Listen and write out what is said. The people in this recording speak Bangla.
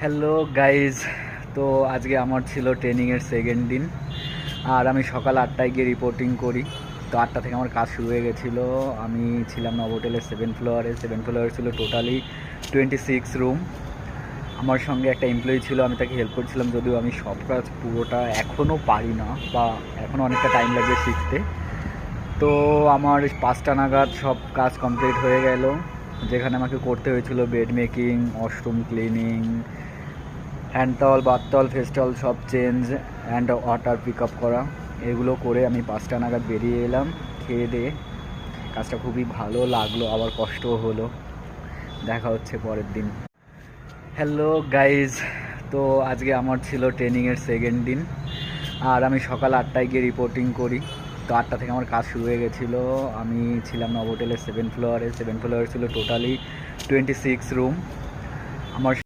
Hello guys. তো আজকে আমার ছিল ট্রেনিংয়ের সেকেন্ড দিন, আর আমি সকাল 8টায় গিয়ে রিপোর্টিং করি। তো 8টা থেকে আমার কাজ শুরু হয়ে গেছিলো। আমি ছিলাম নভোটেলের 7th ফ্লোরে ছিল টোটালি 26 রুম। আমার সঙ্গে একটা এমপ্লয়ি ছিল, আমি তাকে হেল্প করছিলাম, যদিও আমি সব কাজ পুরোটা এখনও পারি না, বা এখনও অনেকটা টাইম লাগবে শিখতে। তো আমার 5টা নাগাদ সব কাজ কমপ্লিট হয়ে গেল, যেখানে আমাকে করতে হয়েছিল bed making, washroom cleaning, hand towel, bath towel, face towel সব change and water pick up করা। এগুলো করে আমি 5টা নাগাদ বেরিয়ে এলাম খেয়ে দিয়ে। কাজটা খুবই ভালো লাগলো, আবার কষ্টও হলো। দেখা হচ্ছে পরের দিন। Hello guys. তো আজকে আমার ছিল ট্রেনিংয়ের সেকেন্ড দিন, আর আমি সকাল 8টায় গিয়ে রিপোর্টিং করি। তো 8টা থেকে আমার কাজ শুরু হয়ে গেছিলো। আমি ছিলাম নভোটেলের 7th ফ্লোরে ছিল টোটালি 26 রুম। আমার